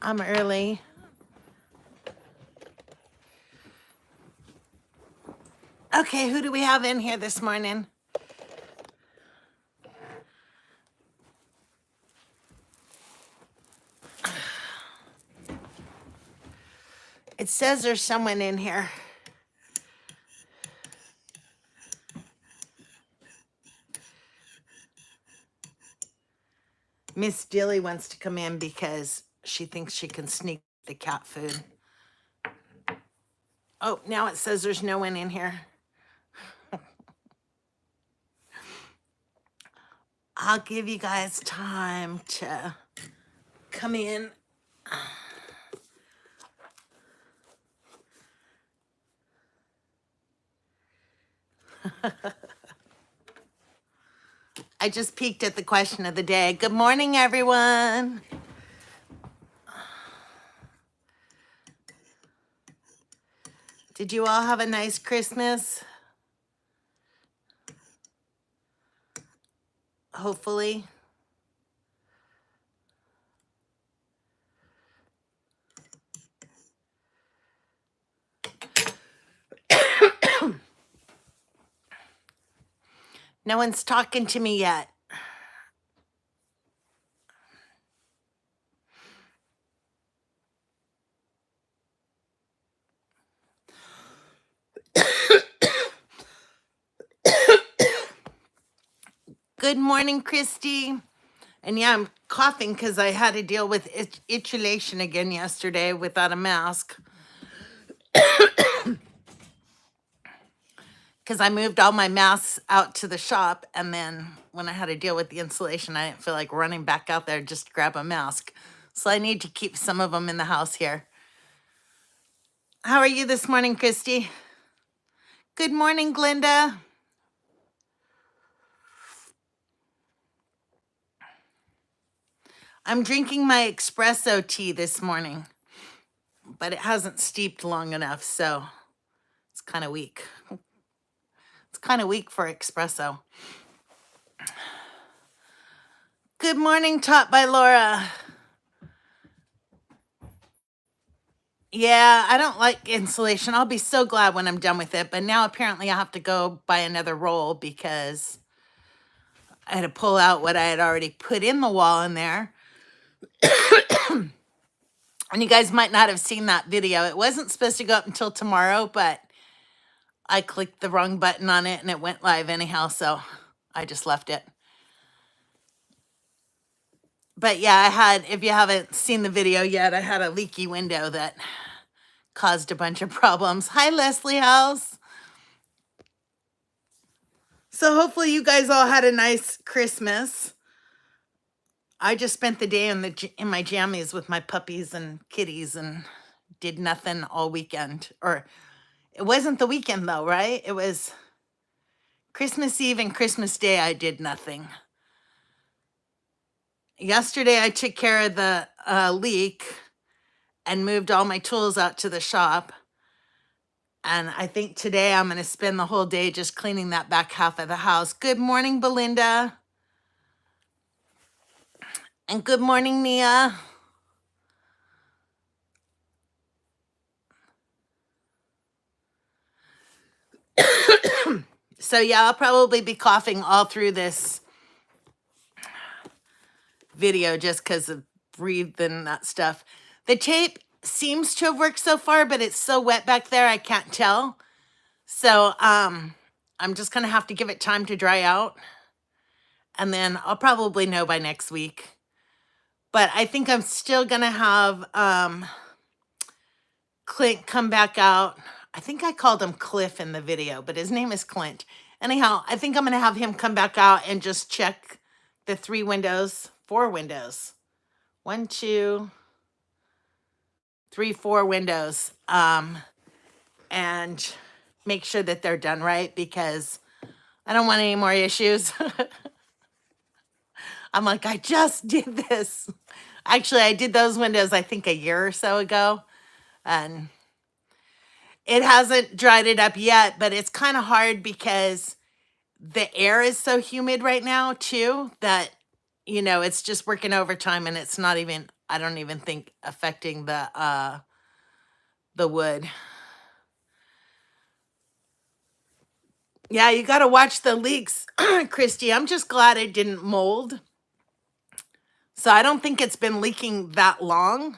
I'm early. Okay, who do we have in here this morning? It says there's someone in here. Miss Dilly wants to come in because she thinks she can sneak the cat food. Oh, now it says there's no one in here. I'll give you guys time to come in. I just peeked at the question of the day. Good morning, everyone. Did you all have a nice Christmas? Hopefully. No one's talking to me yet. Good morning, Christy. And yeah, I'm coughing because I had to deal with itchulation again yesterday without a mask. Because I moved all my masks out to the shop, and then when I had to deal with the insulation, I didn't feel like running back out there just to grab a mask. So I need to keep some of them in the house here. How are you this morning, Christy? Good morning, Glinda. I'm drinking my espresso tea this morning, but it hasn't steeped long enough, so it's kind of weak. It's kind of weak for espresso. Good morning, taught by Laura. Yeah, I don't like insulation. I'll be so glad when I'm done with it, but now apparently I have to go buy another roll because I had to pull out what I had already put in the wall in there. And you guys might not have seen that video. It wasn't supposed to go up until tomorrow, but I clicked the wrong button on it and it went live anyhow, so I just left it. But yeah, I had, if you haven't seen the video yet, I had a leaky window that caused a bunch of problems. Hi, Leslie House. So hopefully you guys all had a nice Christmas. I just spent the day in my jammies with my puppies and kitties and did nothing all weekend. Or it wasn't the weekend though, right? It was Christmas Eve and Christmas Day I did nothing. Yesterday I took care of the leak and moved all my tools out to the shop. And I think today I'm going to spend the whole day just cleaning that back half of the house. Good morning, Belinda. And good morning, Nia. So yeah, I'll probably be coughing all through this video just because of breathing and that stuff. The tape seems to have worked so far, but it's so wet back there I can't tell. So I'm just gonna have to give it time to dry out, and then I'll probably know by next week. But I think I'm still gonna have Clint come back out. I think I called him Cliff in the video, but his name is Clint. Anyhow, I think I'm gonna have him come back out and just check the 4 windows. 1, 2, 3, 4 windows. And make sure that they're done right because I don't want any more issues. I'm like, I just did this. Actually, I did those windows, I think, a year or so ago. And it hasn't dried it up yet, but it's kind of hard because the air is so humid right now, too, that, you know, it's just working overtime and it's not even I don't even think affecting the wood. Yeah, you got to watch the leaks, Christy. I'm just glad it didn't mold. So I don't think it's been leaking that long.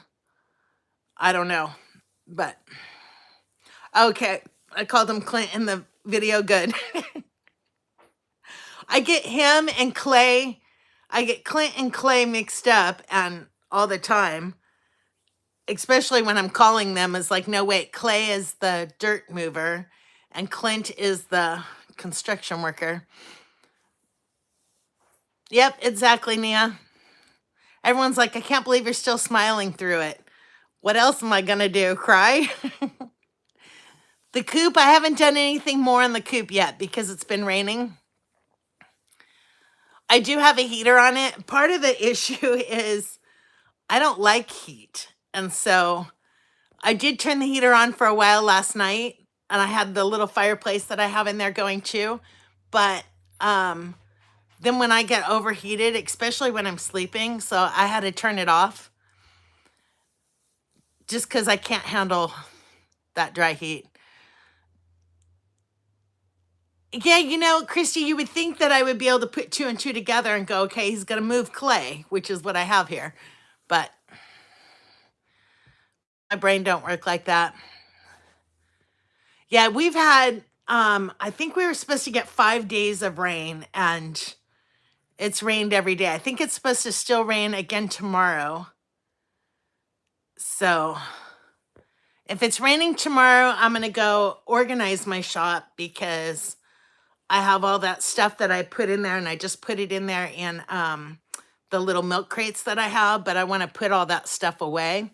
I don't know, but okay. I called him Clint in the video. Good. I get him and Clay. I get Clint and Clay mixed up and all the time, especially when I'm calling them. It's like, no, wait, Clay is the dirt mover and Clint is the construction worker. Yep, exactly, Nia. Everyone's like, I can't believe you're still smiling through it. What else am I going to do? Cry? The coop, I haven't done anything more on the coop yet because it's been raining. I do have a heater on it. Part of the issue is I don't like heat. And so I did turn the heater on for a while last night, and I had the little fireplace that I have in there going too. But then when I get overheated, especially when I'm sleeping, so I had to turn it off just because I can't handle that dry heat. Yeah, you know, Christy, you would think that I would be able to put two and two together and go, okay, he's going to move Clay, which is what I have here. But my brain don't work like that. Yeah, we've had, I think we were supposed to get 5 days of rain, and it's rained every day. I think it's supposed to still rain again tomorrow. So if it's raining tomorrow, I'm going to go organize my shop because I have all that stuff that I put in there, and I just put it in there in the little milk crates that I have, but I want to put all that stuff away.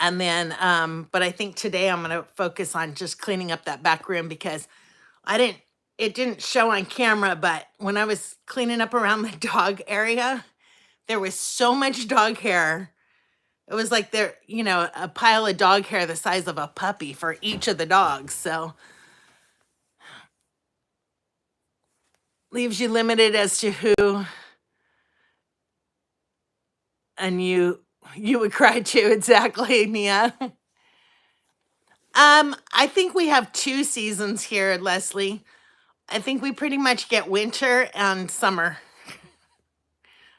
And then, but I think today I'm going to focus on just cleaning up that back room because it didn't show on camera, but when I was cleaning up around the dog area, there was so much dog hair. It was like there, you know, a pile of dog hair the size of a puppy for each of the dogs. So leaves you limited as to who, and you would cry too. Exactly, Nia. I think we have 2 seasons here, Leslie. I think we pretty much get winter and summer.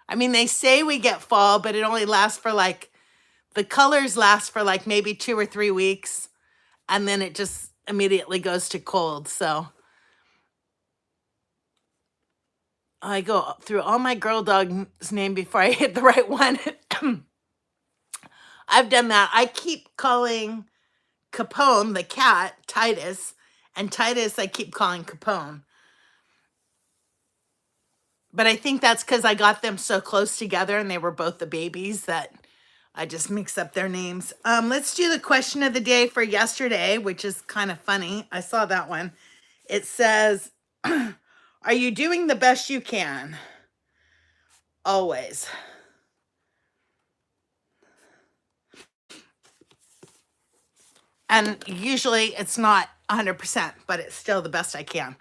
I mean, they say we get fall, but it only lasts for like, the colors last for like maybe 2 or 3 weeks, and then it just immediately goes to cold. So I go through all my girl dog's name before I hit the right one. I've done that. I keep calling Capone, the cat, Titus, and Titus I keep calling Capone. But I think that's because I got them so close together and they were both the babies that I just mix up their names. Let's do the question of the day for yesterday, which is kind of funny. I saw that one. It says, are you doing the best you can? Always. And usually it's not 100%, but it's still the best I can.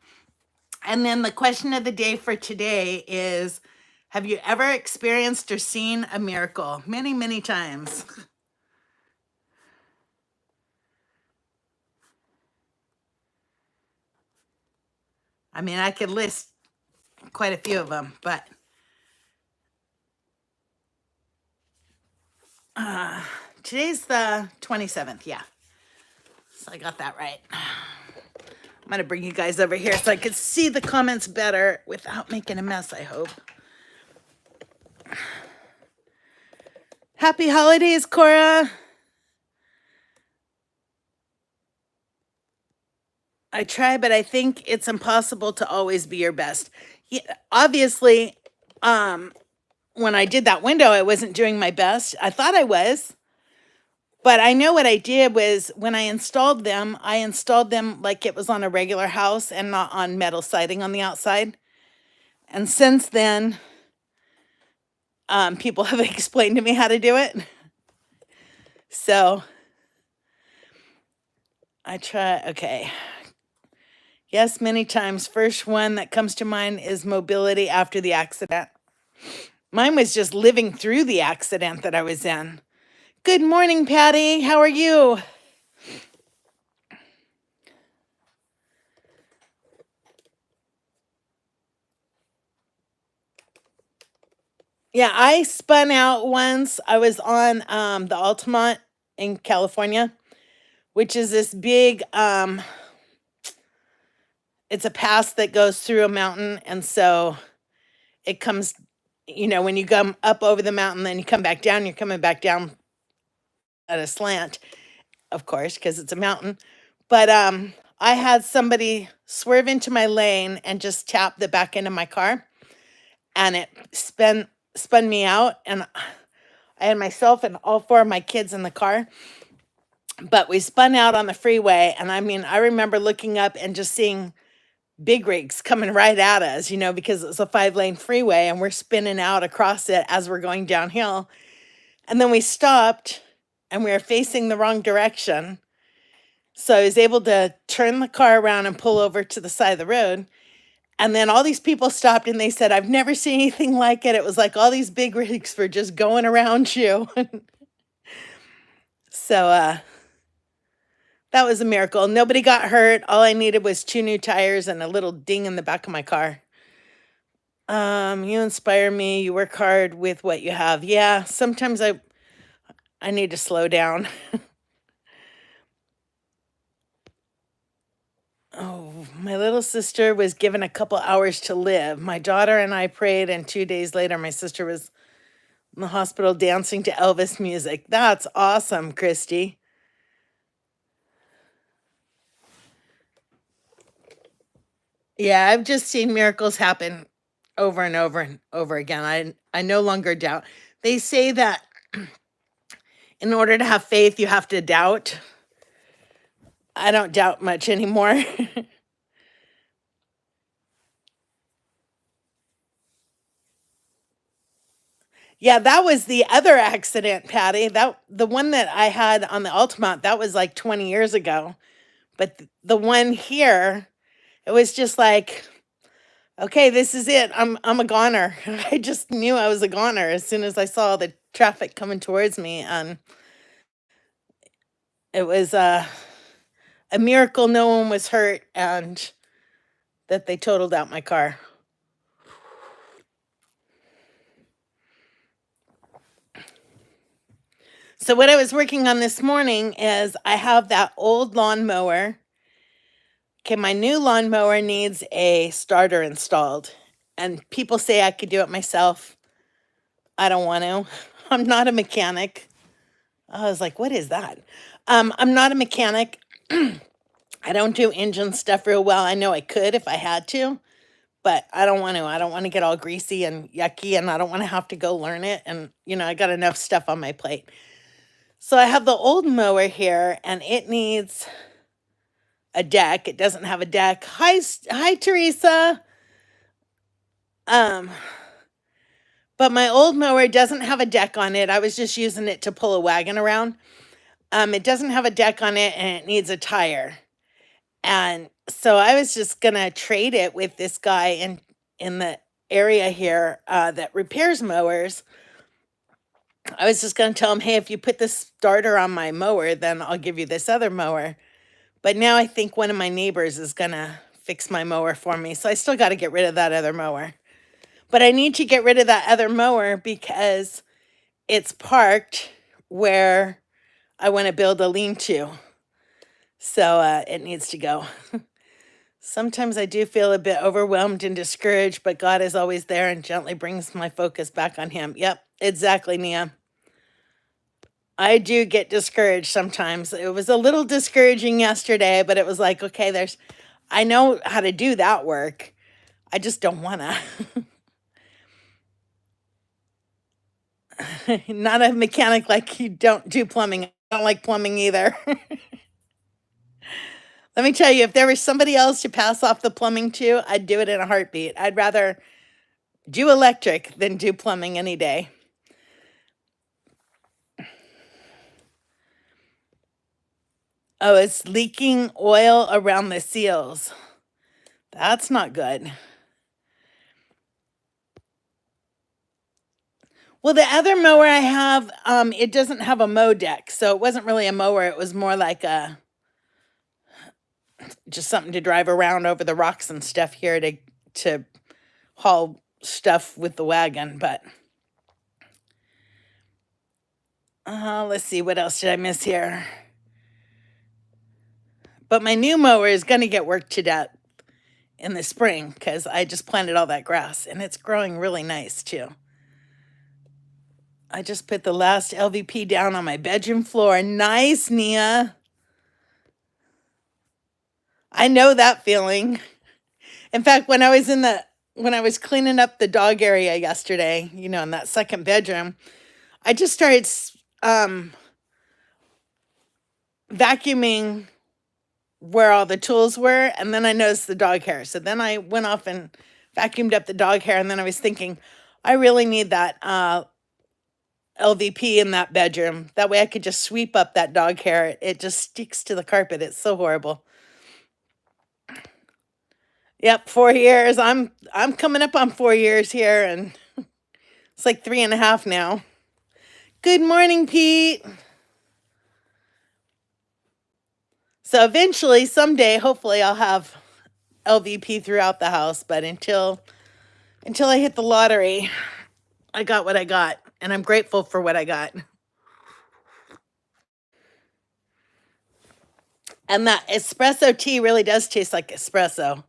And then the question of the day for today is, have you ever experienced or seen a miracle? Many, many times. I mean, I could list quite a few of them, but today's the 27th. Yeah. So I got that right. I'm going to bring you guys over here so I can see the comments better without making a mess, I hope. Happy holidays, Cora. I try, but I think it's impossible to always be your best. Yeah, obviously, when I did that window, I wasn't doing my best. I thought I was. But I know what I did was when I installed them like it was on a regular house and not on metal siding on the outside. And since then, people have explained to me how to do it. So I try, okay. Yes, many times. First one that comes to mind is mobility after the accident. Mine was just living through the accident that I was in. Good morning, Patty. How are you? Yeah, I spun out once. I was on the Altamont in California, which is this big it's a pass that goes through a mountain, and so it comes, when you come up over the mountain, then you come back down, you're coming back down at a slant, of course, because it's a mountain. But I had somebody swerve into my lane and just tap the back end of my car, and it spun me out, and I had myself and all four of my kids in the car. But we spun out on the freeway, and I mean, I remember looking up and just seeing big rigs coming right at us, because it's a 5-lane freeway and we're spinning out across it as we're going downhill. And then we stopped and we were facing the wrong direction. So I was able to turn the car around and pull over to the side of the road. And then all these people stopped and they said, I've never seen anything like it. It was like all these big rigs were just going around you. So that was a miracle. Nobody got hurt. All I needed was 2 new tires and a little ding in the back of my car. You inspire me. You work hard with what you have. Yeah, sometimes I need to slow down. Oh, my little sister was given a couple hours to live. My daughter and I prayed, and 2 days later, my sister was in the hospital dancing to Elvis music. That's awesome, Christy. Yeah, I've just seen miracles happen over and over and over again. I no longer doubt. They say that in order to have faith, you have to doubt. I don't doubt much anymore. Yeah, that was the other accident, Patty. That the one that I had on the Altamont, that was like 20 years ago. But the one here, it was just like, okay, this is it. I'm a goner. I just knew I was a goner as soon as I saw the traffic coming towards me, and it was a miracle no one was hurt and that they totaled out my car. So what I was working on this morning is I have that old lawnmower. Okay, my new lawnmower needs a starter installed, and people say I could do it myself. I don't want to. I'm not a mechanic. I was like, what is that? I'm not a mechanic. I don't do engine stuff real well. I know I could if I had to, but I don't want to. I don't want to get all greasy and yucky, and I don't want to have to go learn it. And, I got enough stuff on my plate. So I have the old mower here, and it needs a deck. It doesn't have a deck. Hi, Teresa. Um, but my old mower doesn't have a deck on it. I was just using it to pull a wagon around. It doesn't have a deck on it, and it needs a tire. And so I was just gonna trade it with this guy in the area here that repairs mowers. I was just gonna tell him, hey, if you put this starter on my mower, then I'll give you this other mower. But now I think one of my neighbors is gonna fix my mower for me. So I still got to get rid of that other mower. But I need to get rid of that other mower because it's parked where I want to build a lean-to. So it needs to go. Sometimes I do feel a bit overwhelmed and discouraged, but God is always there and gently brings my focus back on Him. Yep, exactly, Nia. I do get discouraged sometimes. It was a little discouraging yesterday, but it was like, okay, I know how to do that work. I just don't want to. Not a mechanic like you don't do plumbing. I don't like plumbing either. Let me tell you, if there was somebody else to pass off the plumbing to, I'd do it in a heartbeat. I'd rather do electric than do plumbing any day. Oh, it's leaking oil around the seals. That's not good. Well, the other mower I have, it doesn't have a mow deck, so it wasn't really a mower. It was more like a just something to drive around over the rocks and stuff here to haul stuff with the wagon. But let's see, what else did I miss here? But my new mower is going to get worked to death in the spring because I just planted all that grass and it's growing really nice too. I just put the last LVP down on my bedroom floor. Nice, Nia. I know that feeling. In fact, when I was cleaning up the dog area yesterday, in that second bedroom, I just started um, vacuuming where all the tools were, and then I noticed the dog hair. So then I went off and vacuumed up the dog hair, and then I was thinking, I really need that LVP in that bedroom. That way I could just sweep up that dog hair. It just sticks to the carpet. It's so horrible. Yep, 4 years. I'm coming up on 4 years here, and it's like 3.5 now. Good morning, Pete. So eventually, someday, hopefully, I'll have LVP throughout the house. But until I hit the lottery, I got what I got, and I'm grateful for what I got. And that espresso tea really does taste like espresso.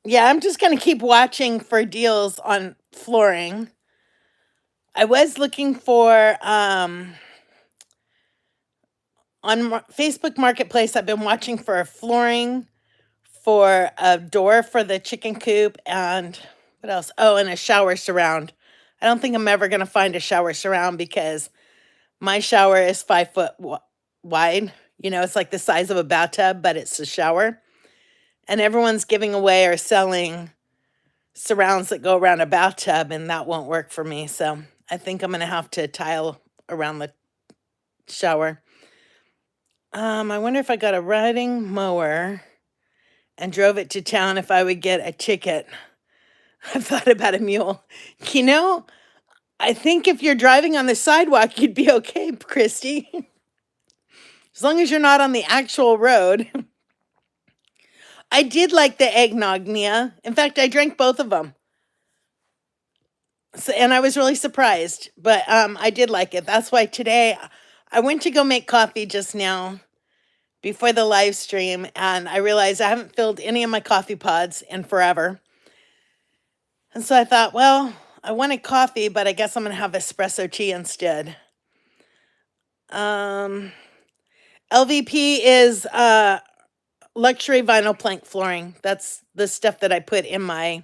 Yeah, I'm just going to keep watching for deals on flooring. I was looking for on Facebook Marketplace. I've been watching for a flooring for a door for the chicken coop and what else? Oh, and a shower surround. I don't think I'm ever going to find a shower surround because my shower is 5 foot wide. It's like the size of a bathtub, but it's a shower. And everyone's giving away or selling surrounds that go around a bathtub, and that won't work for me. So I think I'm going to have to tile around the shower. I wonder if I got a riding mower and drove it to town if I would get a ticket. I've thought about a mule. I think if you're driving on the sidewalk, you'd be okay, Christy. As long as you're not on the actual road. I did like the eggnog, Nia. In fact, I drank both of them. So, and I was really surprised, but I did like it. That's why today I went to go make coffee just now before the live stream, and I realized I haven't filled any of my coffee pods in forever. And so I thought, well, I wanted coffee, but I guess I'm going to have espresso tea instead. LVP is luxury vinyl plank flooring. That's the stuff that I put in my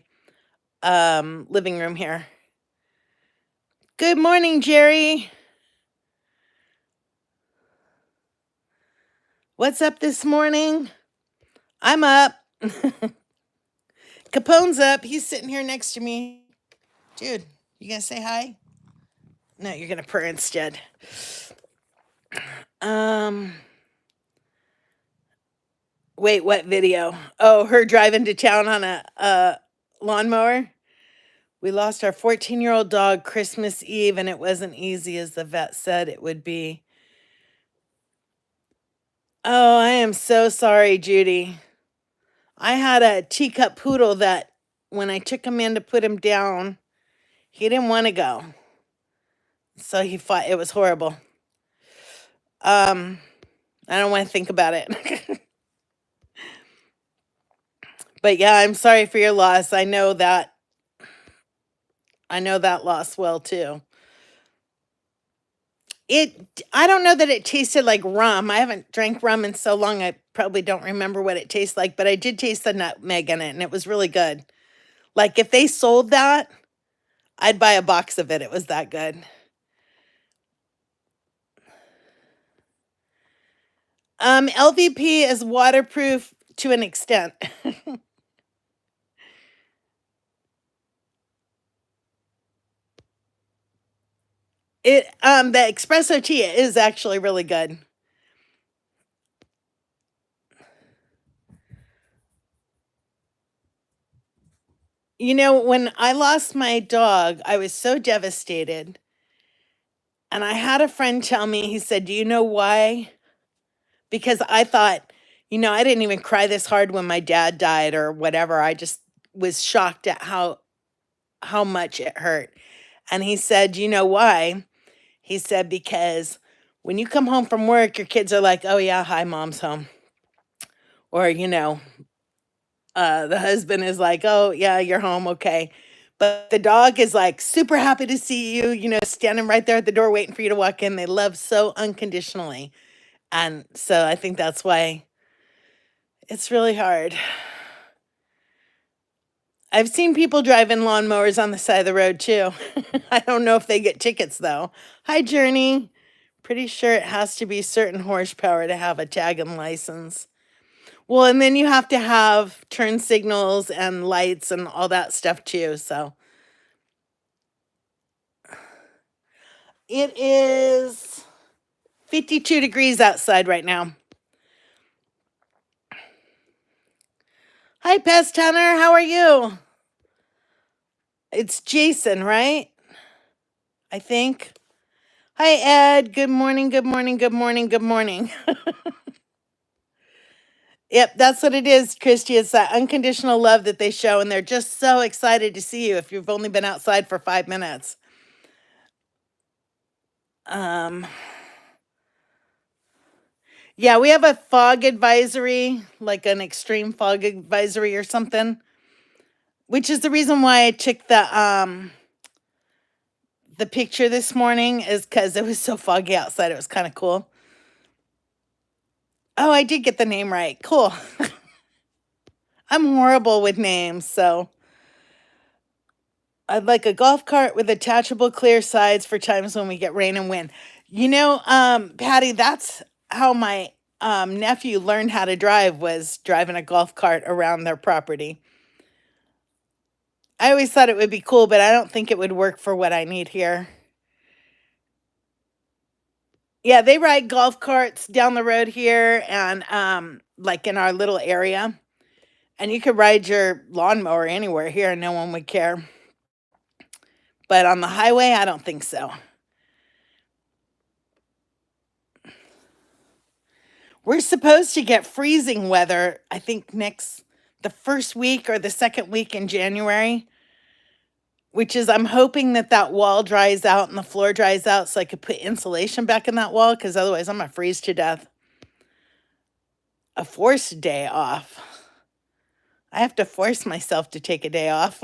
living room here. Good morning, Jerry. What's up this morning? I'm up. Capone's up. He's sitting here next to me. Dude, you gonna say hi? No, you're gonna purr instead. Wait, what video? Oh, her driving to town on a lawnmower. We lost our 14-year-old dog Christmas Eve, and it wasn't easy as the vet said it would be. Oh, I am so sorry, Judy. I had a teacup poodle that when I took him in to put him down, he didn't want to go. So he fought. It was horrible. I don't want to think about it. But yeah, I'm sorry for your loss. I know that loss well too. I don't know that it tasted like rum. I haven't drank rum in so long, I probably don't remember what it tastes like, but I did taste the nutmeg in it, and it was really good. Like, if they sold that, I'd buy a box of it. It was that good. LVP is waterproof to an extent. The espresso tea is actually really good. When I lost my dog, I was so devastated. And I had a friend tell me, he said, "Do you know why?" Because I thought, I didn't even cry this hard when my dad died or whatever. I just was shocked at how much it hurt. And he said, "Do you know why?" He said, "Because when you come home from work, your kids are like, 'Oh yeah, hi, mom's home.' Or, the husband is like, 'Oh yeah, you're home, okay.' But the dog is like super happy to see you, standing right there at the door waiting for you to walk in. They love so unconditionally." And so I think that's why it's really hard. I've seen people driving lawnmowers on the side of the road too. I don't know if they get tickets though. Hi, Journey. Pretty sure it has to be certain horsepower to have a tag and license. Well, and then you have to have turn signals and lights and all that stuff too. So it is 52 degrees outside right now. Hi, Pest Hunter. How are you? It's Jason, right? I think. Hi, Ed. Good morning, good morning, good morning, good morning. Yep, that's what it is, Christy. It's that unconditional love that they show, and they're just so excited to see you if you've only been outside for 5 minutes. Um, yeah, we have a fog advisory, like an extreme fog advisory or something, which is the reason why I took the picture this morning is because it was so foggy outside. It was kind of cool. Oh, I did get the name right. Cool. I'm horrible with names, so I'd like a golf cart with attachable clear sides for times when we get rain and wind. Patty, that's how my nephew learned how to drive, was driving a golf cart around their property. I always thought it would be cool, but I don't think it would work for what I need here. Yeah, they ride golf carts down the road here and like in our little area. And you could ride your lawnmower anywhere here and no one would care. But on the highway, I don't think so. We're supposed to get freezing weather, I think the first week or the second week in January, which is I'm hoping that wall dries out and the floor dries out so I could put insulation back in that wall because otherwise I'm going to freeze to death. A forced day off. I have to force myself to take a day off.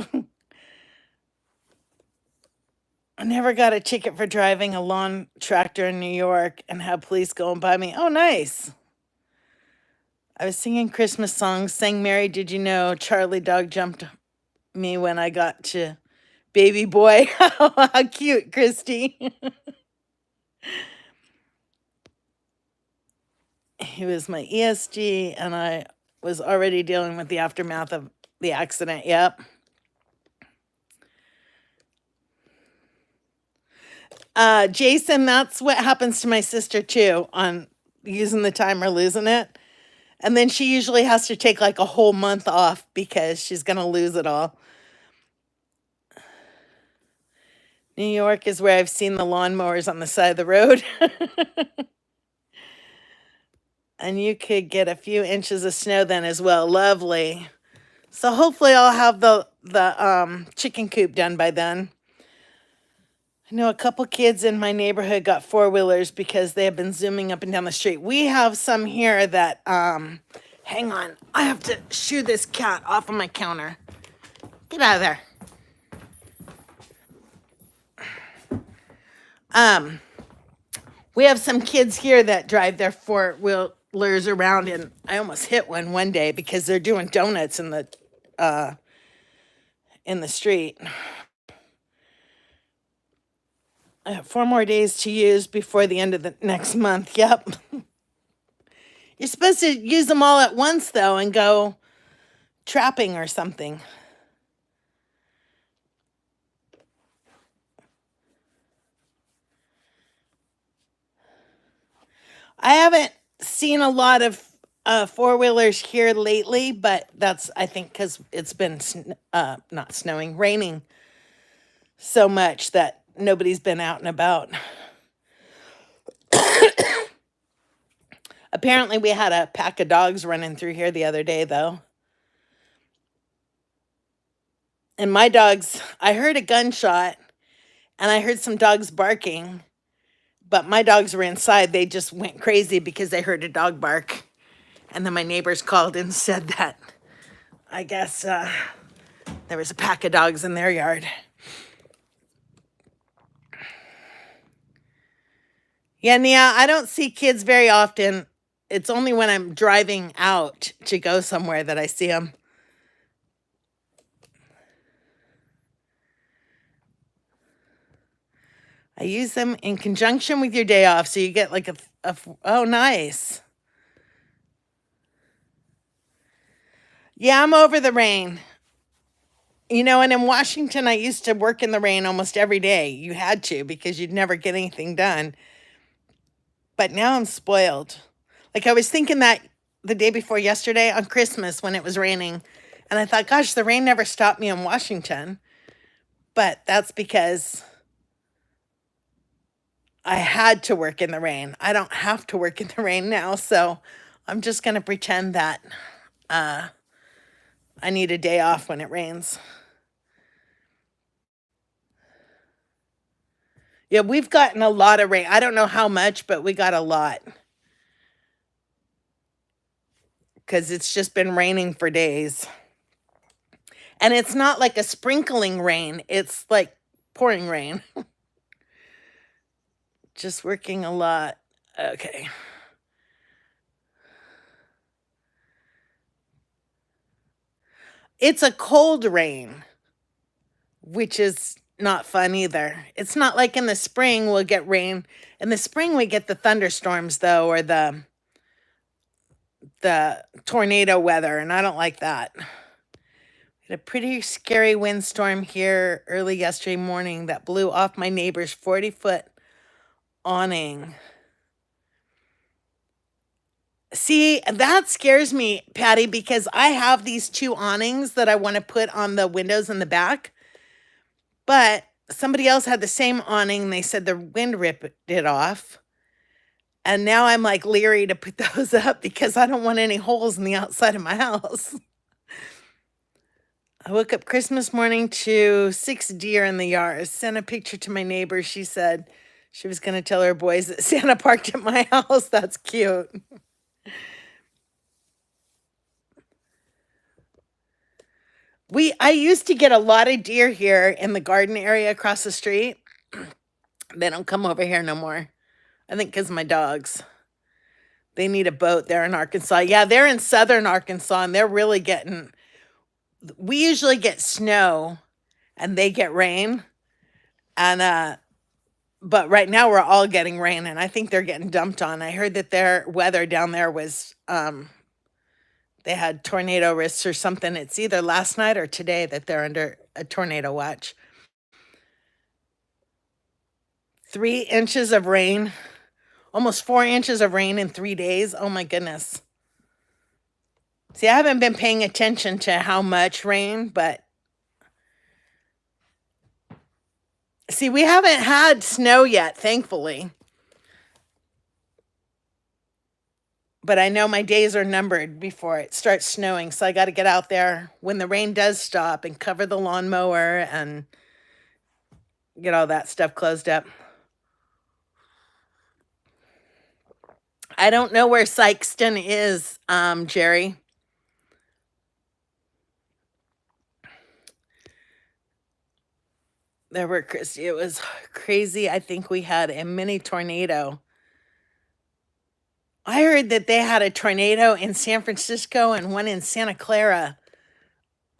I never got a ticket for driving a lawn tractor in New York and had police going by me. Oh, nice. I was singing Christmas songs, sang Mary Did You Know, Charlie Dog jumped me when I got to baby boy. How cute, Christy. He was my ESG, and I was already dealing with the aftermath of the accident. Yep. Jason, that's what happens to my sister too on using the time or losing it. And then she usually has to take like a whole month off because she's going to lose it all. New York is where I've seen the lawnmowers on the side of the road. And you could get a few inches of snow then as well. Lovely. So hopefully I'll have the chicken coop done by then. I know a couple kids in my neighborhood got four-wheelers because they have been zooming up and down the street. We have some here that hang on. I have to shoo this cat off of my counter. Get out of there. We have some kids here that drive their four-wheelers around, and I almost hit one day because they're doing donuts in the street. I have 4 more days to use before the end of the next month. Yep. You're supposed to use them all at once, though, and go trapping or something. I haven't seen a lot of four-wheelers here lately, but that's, I think, because it's been not snowing, raining so much that nobody's been out and about. Apparently, we had a pack of dogs running through here the other day, though. And my dogs, I heard a gunshot and I heard some dogs barking, but my dogs were inside. They just went crazy because they heard a dog bark. And then my neighbors called and said that I guess there was a pack of dogs in their yard. Yeah, Nia, I don't see kids very often. It's only when I'm driving out to go somewhere that I see them. I use them in conjunction with your day off, so you get like oh, nice. Yeah, I'm over the rain. You know, and in Washington, I used to work in the rain almost every day. You had to because you'd never get anything done. But now I'm spoiled. Like I was thinking that the day before yesterday on Christmas when it was raining, and I thought, gosh, the rain never stopped me in Washington. But that's because I had to work in the rain. I don't have to work in the rain now, so I'm just going to pretend that I need a day off when it rains. Yeah, we've gotten a lot of rain. I don't know how much, but we got a lot because it's just been raining for days. And it's not like a sprinkling rain, it's like pouring rain. Just working a lot. Okay. It's a cold rain, which is not fun either. It's not like in the spring we'll get rain. In the spring we get the thunderstorms though, or the tornado weather, and I don't like that. We had a pretty scary windstorm here early yesterday morning that blew off my neighbor's 40-foot awning. See, that scares me, Patty, because I have these two awnings that I want to put on the windows in the back. But somebody else had the same awning and they said the wind ripped it off. And now I'm like leery to put those up because I don't want any holes in the outside of my house. I woke up Christmas morning to 6 deer in the yard. Sent a picture to my neighbor. She said she was going to tell her boys that Santa parked at my house. That's cute. I used to get a lot of deer here in the garden area across the street. They don't come over here no more. I think because my dogs. They need a boat there in Arkansas. Yeah, they're in southern Arkansas and they're really getting. We usually get snow and they get rain. And but right now we're all getting rain and I think they're getting dumped on. I heard that their weather down there was they had tornado risks or something. It's either last night or today that they're under a tornado watch. 3 inches of rain, almost 4 inches of rain in 3 days. Oh my goodness. See, I haven't been paying attention to how much rain, but see, we haven't had snow yet, thankfully. But I know my days are numbered before it starts snowing, so I got to get out there when the rain does stop and cover the lawnmower and get all that stuff closed up. I don't know where Sykeston is, Jerry. It was crazy. I think we had a mini tornado. I heard that they had a tornado in San Francisco and one in Santa Clara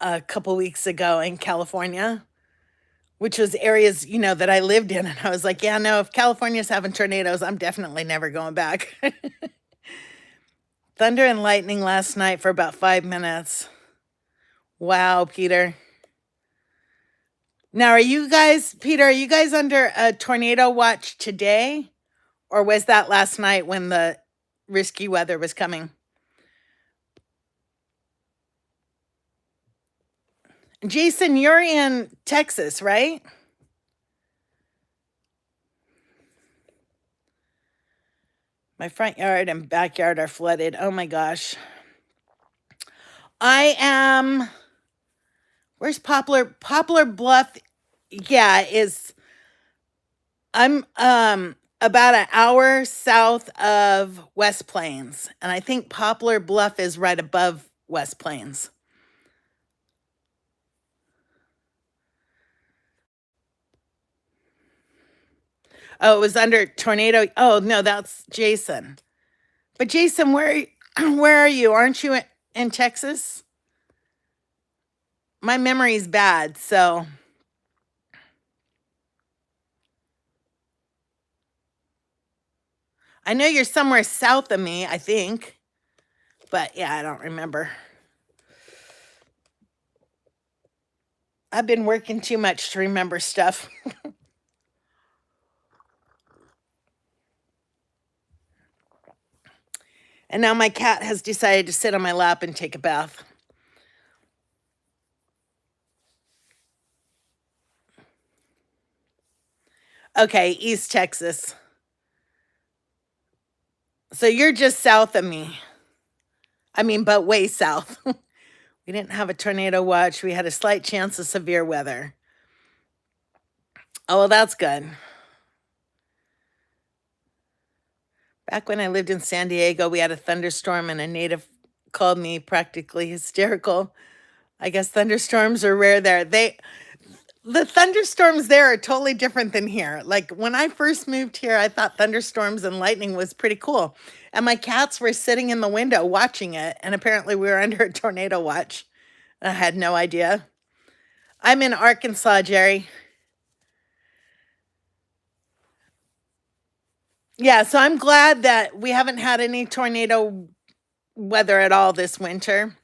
a couple weeks ago in California, which was areas, that I lived in. And I was like, yeah, no, if California's having tornadoes, I'm definitely never going back. Thunder and lightning last night for about 5 minutes. Wow, Peter. Now, Peter, are you guys under a tornado watch today? Or was that last night when the risky weather was coming? Jason, you're in Texas, right? My front yard and backyard are flooded. Oh my gosh. I am. Where's Poplar Bluff? Yeah, is I'm about an hour south of West Plains, and I think Poplar Bluff is right above West Plains. Oh, it was under tornado. Oh no, that's Jason. But Jason, where are you? Aren't you in Texas? My memory's bad, so I know you're somewhere south of me, I think. But yeah, I don't remember. I've been working too much to remember stuff. And now my cat has decided to sit on my lap and take a bath. Okay, East Texas. So you're just south of me. I mean, but way south. We didn't have a tornado watch. We had a slight chance of severe weather. Oh, well, that's good. Back when I lived in San Diego, we had a thunderstorm, and a native called me practically hysterical. I guess thunderstorms are rare there. The thunderstorms there are totally different than here. Like when I first moved here, I thought thunderstorms and lightning was pretty cool. And my cats were sitting in the window watching it, and apparently we were under a tornado watch. I had no idea. I'm in Arkansas, Jerry. Yeah, so I'm glad that we haven't had any tornado weather at all this winter.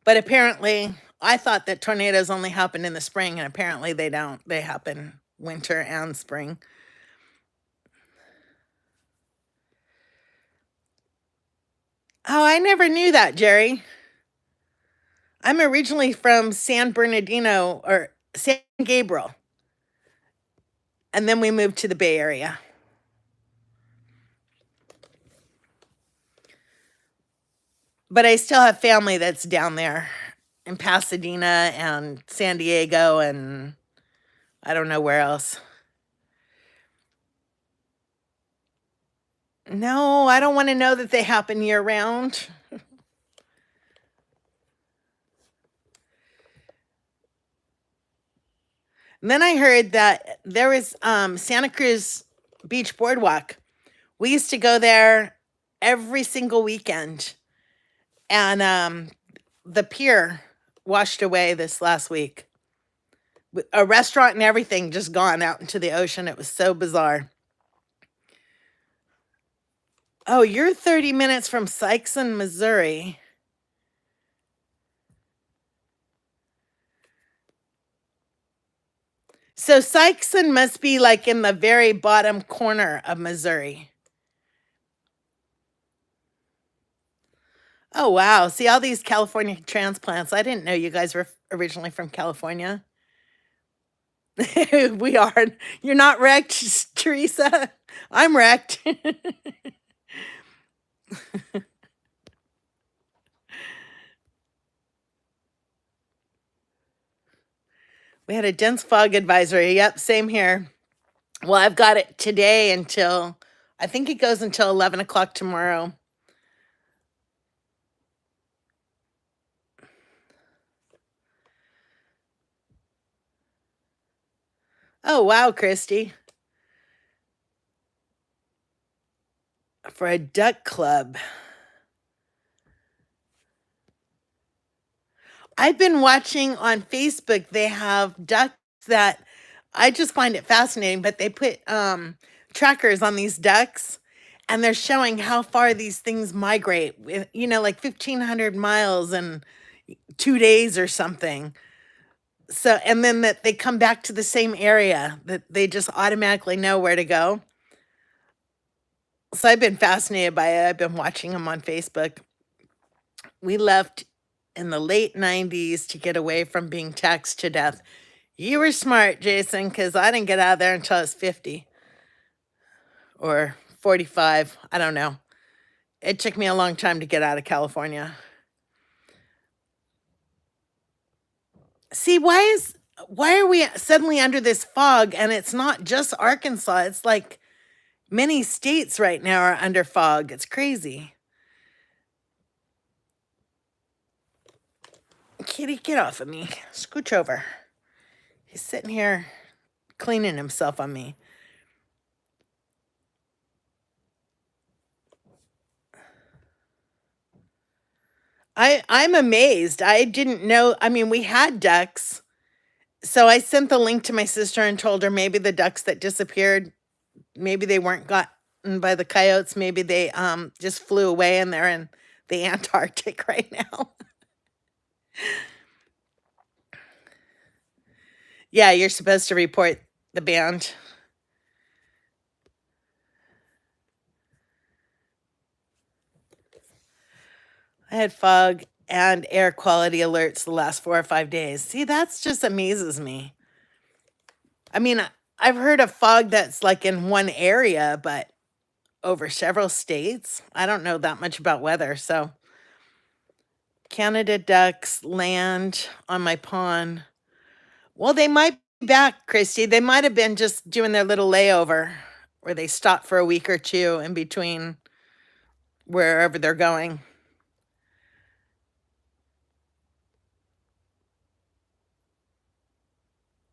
But apparently, I thought that tornadoes only happen in the spring, and apparently they don't. They happen winter and spring. Oh, I never knew that, Jerry. I'm originally from San Bernardino or San Gabriel, and then we moved to the Bay Area. But I still have family that's down there in Pasadena and San Diego, and I don't know where else. No, I don't want to know that they happen year round. And then I heard that there was Santa Cruz Beach Boardwalk. We used to go there every single weekend, and the pier washed away this last week. A restaurant and everything just gone out into the ocean. It was so bizarre. Oh, you're 30 minutes from Sykeston, Missouri. So Sykeston must be like in the very bottom corner of Missouri. Oh, wow. See all these California transplants. I didn't know you guys were originally from California. We are. You're not wrecked, Teresa. I'm wrecked. We had a dense fog advisory. Yep, same here. Well, I've got it today until, I think it goes until 11 o'clock tomorrow. Oh, wow, Christy. For a duck club. I've been watching on Facebook, they have ducks that I just find it fascinating, but they put trackers on these ducks, and they're showing how far these things migrate with, like 1,500 miles in 2 days or something. So, and then that they come back to the same area, that they just automatically know where to go. So I've been fascinated by it. I've been watching them on Facebook. We left in the late 90s to get away from being taxed to death. You were smart, Jason, because I didn't get out of there until I was 50 or 45. I don't know. It took me a long time to get out of California. See, why are we suddenly under this fog? And it's not just Arkansas. It's like many states right now are under fog. It's crazy. Kitty, get off of me. Scooch over. He's sitting here cleaning himself on me. I'm amazed. I didn't know. I mean, we had ducks. So I sent the link to my sister and told her maybe the ducks that disappeared, maybe they weren't gotten by the coyotes, maybe they just flew away and they're in the Antarctic right now. Yeah, you're supposed to report the band. I had fog and air quality alerts the last 4 or 5 days. See, that's just amazes me. I mean, I've heard of fog that's like in one area, but over several states. I don't know that much about weather, so Canada ducks land on my pond. Well, they might be back, Christy. They might have been just doing their little layover where they stop for a week or two in between wherever they're going.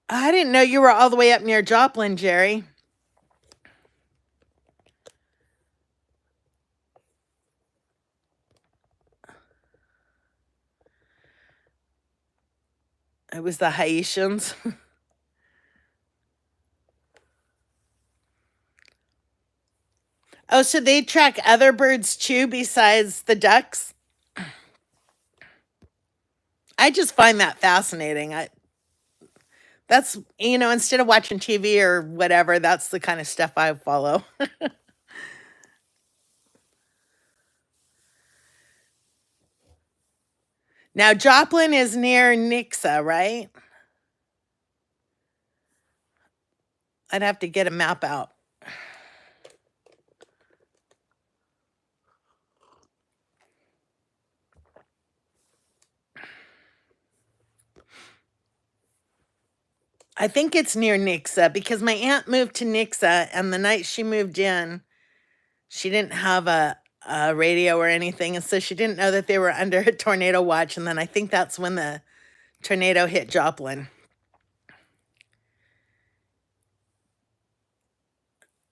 I didn't know you were all the way up near Joplin, Jerry. It was the Haitians. Oh, so they track other birds too besides the ducks? I just find that fascinating. That's, instead of watching TV or whatever, that's the kind of stuff I follow. Now, Joplin is near Nixa, right? I'd have to get a map out. I think it's near Nixa because my aunt moved to Nixa, and the night she moved in, she didn't have a radio or anything, and so she didn't know that they were under a tornado watch. And then I think that's when the tornado hit Joplin.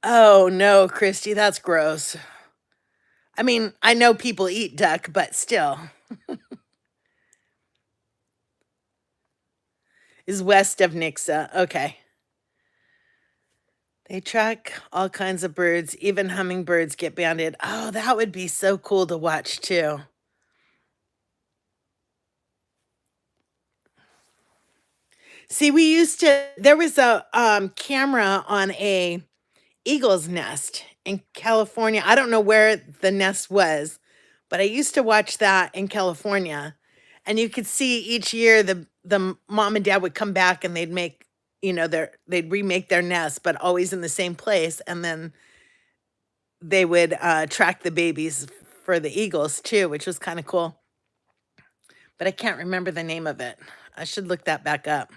Oh no, Christy, that's gross. I mean, I know people eat duck, but still. Is west of Nixa. Okay. They track all kinds of birds, even hummingbirds get banded. Oh, that would be so cool to watch too. See, there was a camera on a eagle's nest in California. I don't know where the nest was, but I used to watch that in California. And you could see each year the mom and dad would come back and they'd make, they'd remake their nest, but always in the same place. And then they would track the babies for the eagles too, which was kind of cool. But I can't remember the name of it. I should look that back up.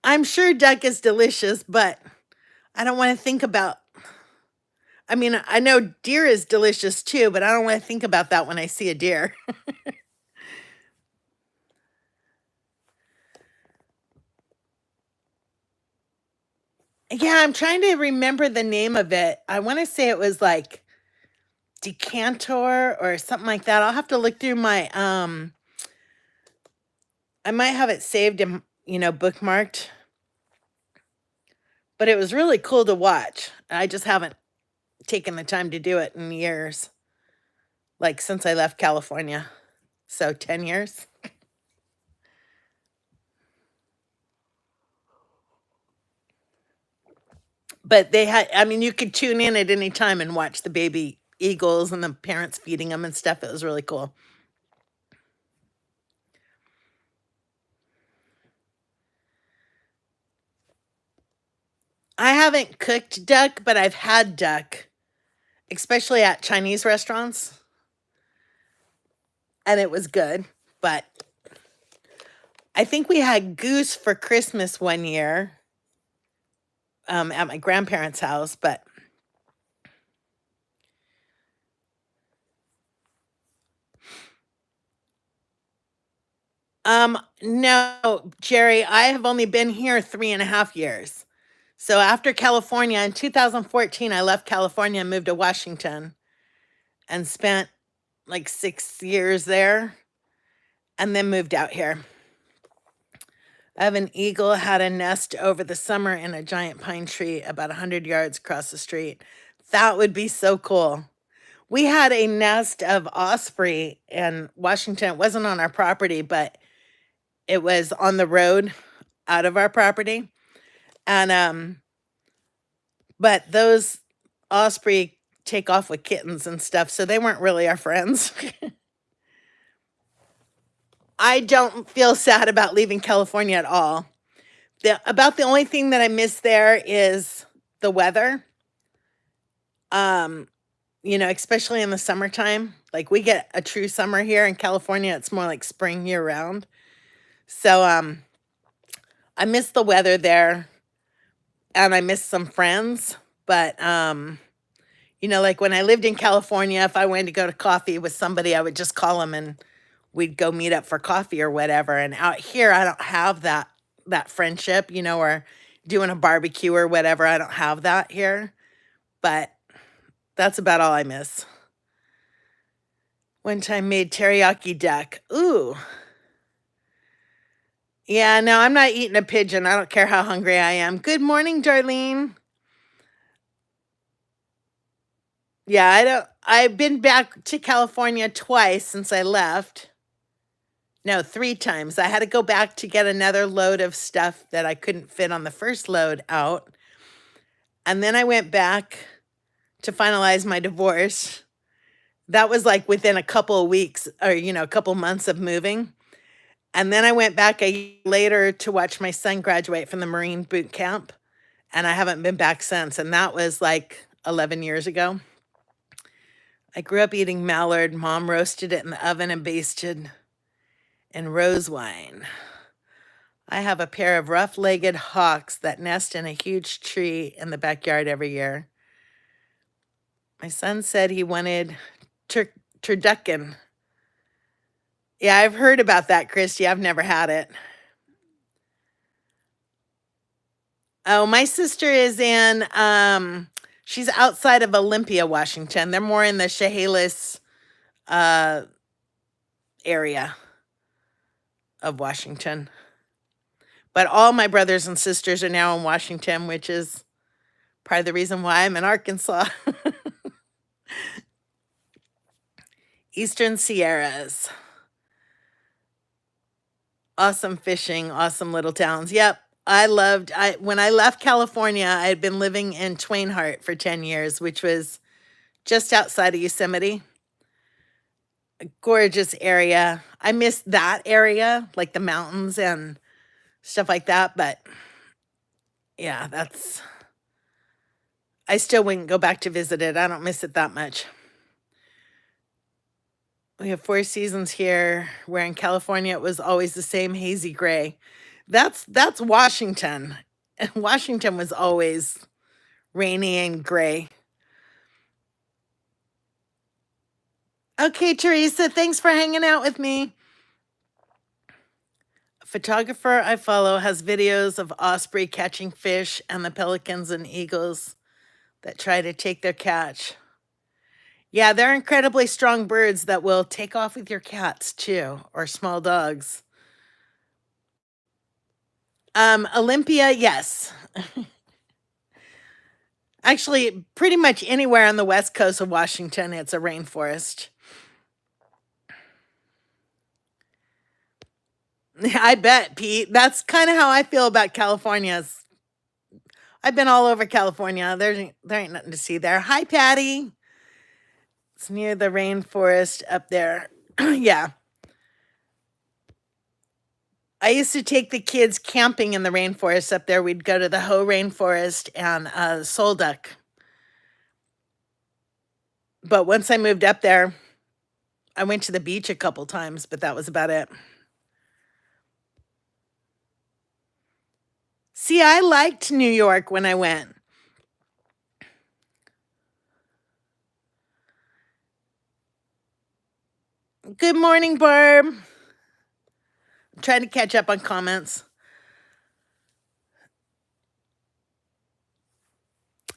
I'm sure duck is delicious, but I don't want to think about. I mean, I know deer is delicious too, but I don't want to think about that when I see a deer. Yeah, I'm trying to remember the name of it. I want to say it was like decantor or something like that. I'll have to look through my I might have it saved and, bookmarked. But it was really cool to watch. I just haven't taken the time to do it in years. Like since I left California. So 10 years. But I mean, you could tune in at any time and watch the baby eagles and the parents feeding them and stuff. It was really cool. I haven't cooked duck, but I've had duck, especially at Chinese restaurants, and it was good. But I think we had goose for Christmas one year at my grandparents' house, but no, Jerry, I have only been here 3.5 years. So after California in 2014, I left California and moved to Washington and spent like 6 years there and then moved out here. I have an eagle had a nest over the summer in a giant pine tree about 100 yards across the street. That would be so cool. We had a nest of osprey in Washington. It wasn't on our property, but it was on the road out of our property. And but those osprey take off with kittens and stuff, so they weren't really our friends. I don't feel sad about leaving California at all. About the only thing that I miss there is the weather. Especially in the summertime. Like we get a true summer here in California. It's more like spring year round. So I miss the weather there and I miss some friends. But like when I lived in California, if I wanted to go to coffee with somebody, I would just call them and we'd go meet up for coffee or whatever. And out here, I don't have that friendship, or doing a barbecue or whatever. I don't have that here. But that's about all I miss. One time made teriyaki duck. Ooh. Yeah, no, I'm not eating a pigeon. I don't care how hungry I am. Good morning, Darlene. Yeah, I've been back to California twice since I left. No, 3 times. I had to go back to get another load of stuff that I couldn't fit on the first load out. And then I went back to finalize my divorce. That was like within a couple of weeks or, a couple months of moving. And then I went back a year later to watch my son graduate from the Marine boot camp. And I haven't been back since. And that was like 11 years ago. I grew up eating mallard. Mom roasted it in the oven and basted in rose wine. I have a pair of rough-legged hawks that nest in a huge tree in the backyard every year. My son said he wanted turducken. Yeah, I've heard about that, Christy. I've never had it. Oh, my sister is she's outside of Olympia, Washington. They're more in the Chehalis area of Washington. But all my brothers and sisters are now in Washington, which is part of the reason why I'm in Arkansas. Eastern Sierras. Awesome fishing, awesome little towns. Yep. When I left California, I had been living in Twainhart for 10 years, which was just outside of Yosemite. A gorgeous area. I miss that area, like the mountains and stuff like that. But yeah, I still wouldn't go back to visit it. I don't miss it that much. We have 4 seasons here, where in California it was always the same hazy gray. That's Washington. Washington was always rainy and gray. Okay, Teresa, thanks for hanging out with me. A photographer I follow has videos of osprey catching fish and the pelicans and eagles that try to take their catch. Yeah, they're incredibly strong birds that will take off with your cats too, or small dogs. Olympia, yes. Actually, pretty much anywhere on the west coast of Washington, it's a rainforest. I bet, Pete. That's kind of how I feel about California. I've been all over California. There ain't nothing to see there. Hi, Patty. It's near the rainforest up there. Yeah. I used to take the kids camping in the rainforest up there. We'd go to the Hoh Rainforest and Solduck. But once I moved up there, I went to the beach a couple times, but that was about it. See, I liked New York when I went. Good morning, Barb. I'm trying to catch up on comments.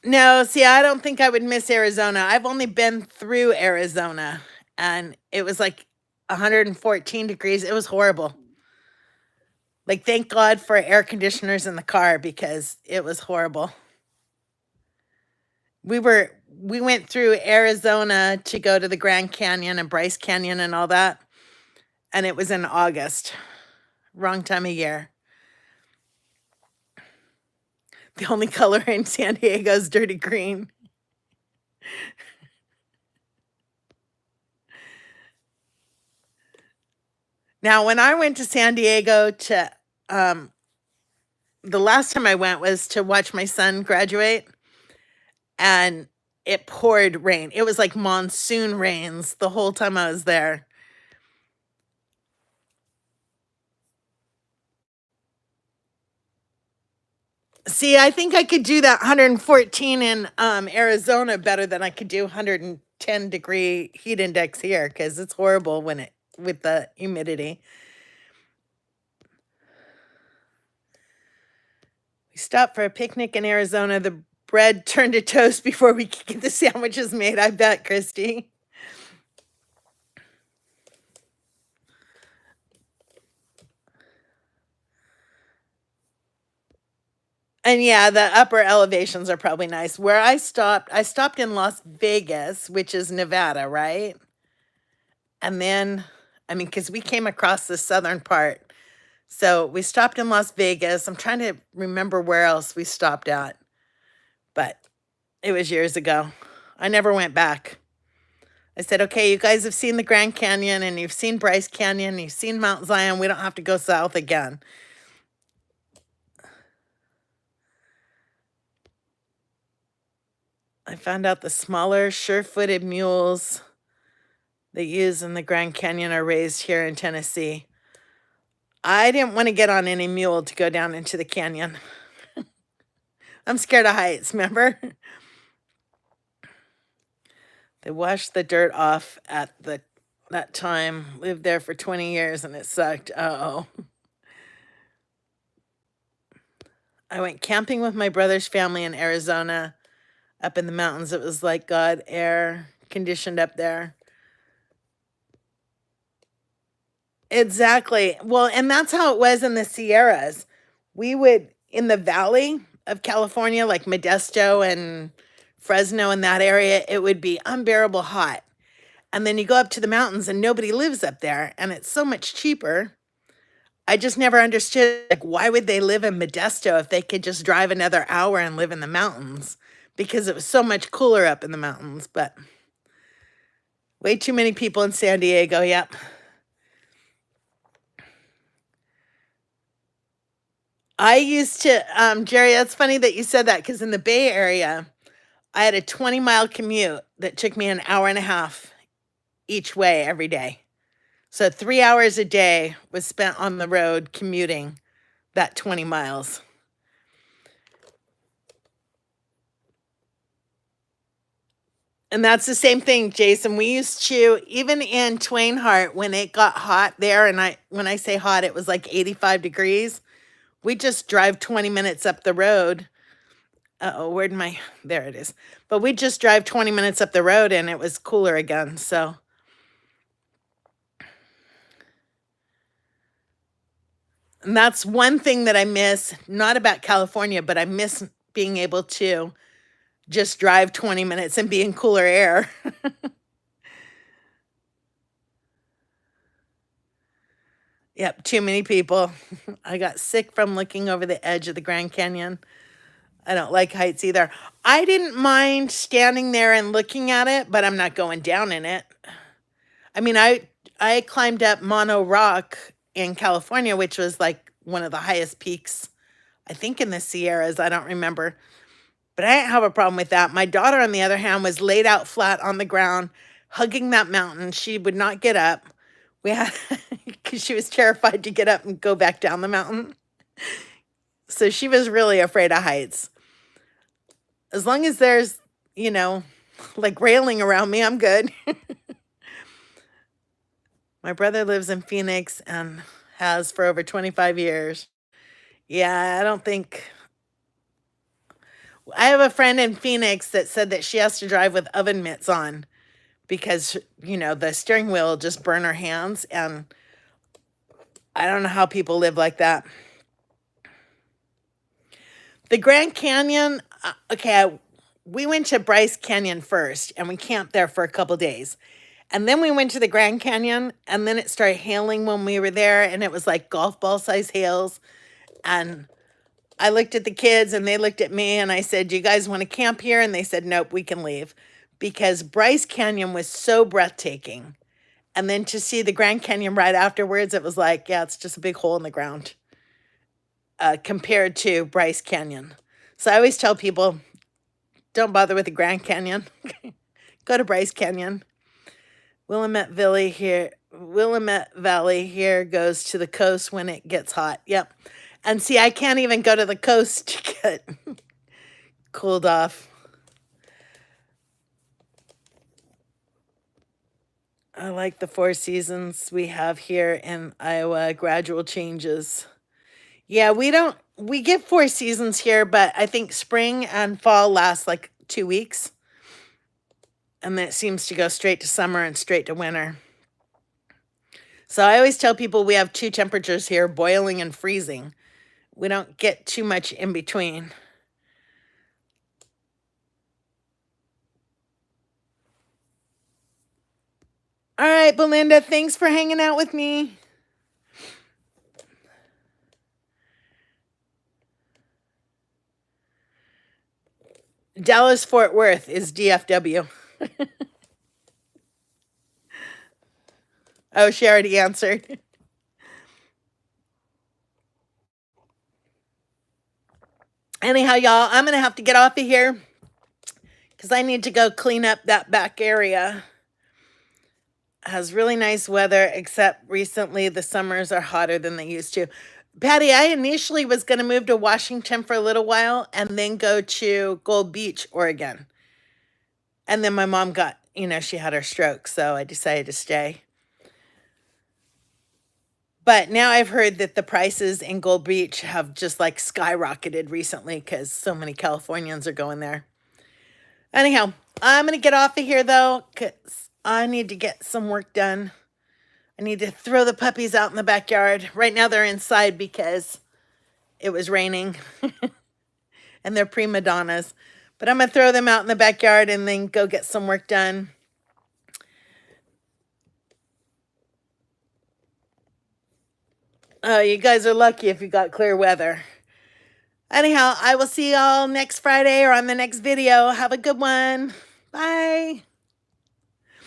No, see, I don't think I would miss Arizona. I've only been through Arizona and it was like 114 degrees. It was horrible. Like, thank God for air conditioners in the car because it was horrible. We went through Arizona to go to the Grand Canyon and Bryce Canyon and all that, and it was in August. Wrong time of year. The only color in San Diego is dirty green. Now, when I went to San Diego to the last time I went was to watch my son graduate, and it poured rain. It was like monsoon rains the whole time I was there. See, I think I could do that 114 in Arizona better than I could do 110-degree heat index here because it's horrible when it with the humidity. We stopped for a picnic in Arizona. The bread turned to toast before we could get the sandwiches made. I bet, Christy. And yeah, the upper elevations are probably nice. Where I stopped in Las Vegas, which is Nevada, right? And then, I mean, because we came across the southern part. So we stopped in Las Vegas. I'm trying to remember where else we stopped at, but it was years ago. I never went back. I said, okay, you guys have seen the Grand Canyon and you've seen Bryce Canyon, you've seen Mount Zion. We don't have to go south again. I found out the smaller, sure-footed mules they use in the Grand Canyon are raised here in Tennessee. I didn't want to get on any mule to go down into the canyon. I'm scared of heights, remember? They washed the dirt off at that time. Lived there for 20 years and it sucked. Uh-oh. I went camping with my brother's family in Arizona, up in the mountains. It was like God air conditioned up there. Exactly. Well, and that's how it was in the Sierras. We would, in the valley of California, like Modesto and Fresno and that area, it would be unbearable hot. And then you go up to the mountains and nobody lives up there and it's so much cheaper. I just never understood, like, why would they live in Modesto if they could just drive another hour and live in the mountains? Because it was so much cooler up in the mountains, but way too many people in San Diego, yep. I used to, Jerry, that's funny that you said that because in the Bay Area, I had a 20-mile commute that took me an hour and a half each way every day. So 3 hours a day was spent on the road commuting that 20 miles. And that's the same thing, Jason. We used to, even in Twain Harte, when it got hot there, and when I say hot, it was like 85 degrees. We just drive 20 minutes up the road. Uh-oh, there it is. But we just drive 20 minutes up the road and it was cooler again, so. And that's one thing that I miss, not about California, but I miss being able to just drive 20 minutes and be in cooler air. Yep, too many people. I got sick from looking over the edge of the Grand Canyon. I don't like heights either. I didn't mind standing there and looking at it, but I'm not going down in it. I mean, I climbed up Mono Rock in California, which was like one of the highest peaks, I think in the Sierras. I don't remember. But I didn't have a problem with that. My daughter, on the other hand, was laid out flat on the ground, hugging that mountain. She would not get up. We had, because she was terrified to get up and go back down the mountain. So she was really afraid of heights. As long as there's, you know, like railing around me, I'm good. My brother lives in Phoenix and has for over 25 years. Yeah, I don't think. I have a friend in Phoenix that said that she has to drive with oven mitts on because, you know, the steering wheel will just burn her hands. And I don't know how people live like that. The Grand Canyon, okay, we went to Bryce Canyon first and we camped there for a couple days. And then we went to the Grand Canyon and then it started hailing when we were there and it was like golf ball size hails. And I looked at the kids and they looked at me and I said, "Do you guys want to camp here?" And they said, "Nope, we can leave." Because Bryce Canyon was so breathtaking. And then to see the Grand Canyon right afterwards, it was like, yeah, it's just a big hole in the ground compared to Bryce Canyon. So I always tell people, don't bother with the Grand Canyon. Go to Bryce Canyon. Willamette Valley here goes to the coast when it gets hot. Yep. And see, I can't even go to the coast to get cooled off. I like the 4 seasons we have here in Iowa, gradual changes. Yeah, we get 4 seasons here, but I think spring and fall last like 2 weeks. And then it seems to go straight to summer and straight to winter. So I always tell people we have two temperatures here, boiling and freezing. We don't get too much in between. All right, Belinda, thanks for hanging out with me. Dallas Fort Worth is DFW. Oh, she already answered. Anyhow, y'all, I'm going to have to get off of here because I need to go clean up that back area. It has really nice weather, except recently the summers are hotter than they used to. Patty, I initially was going to move to Washington for a little while and then go to Gold Beach, Oregon. And then my mom got, you know, she had her stroke, so I decided to stay. But now I've heard that the prices in Gold Beach have just like skyrocketed recently because so many Californians are going there. Anyhow, I'm going to get off of here though because I need to get some work done. I need to throw the puppies out in the backyard. Right now they're inside because it was raining and they're prima donnas. But I'm going to throw them out in the backyard and then go get some work done. Oh, you guys are lucky if you got clear weather. Anyhow, I will see y'all next Friday or on the next video. Have a good one. Bye.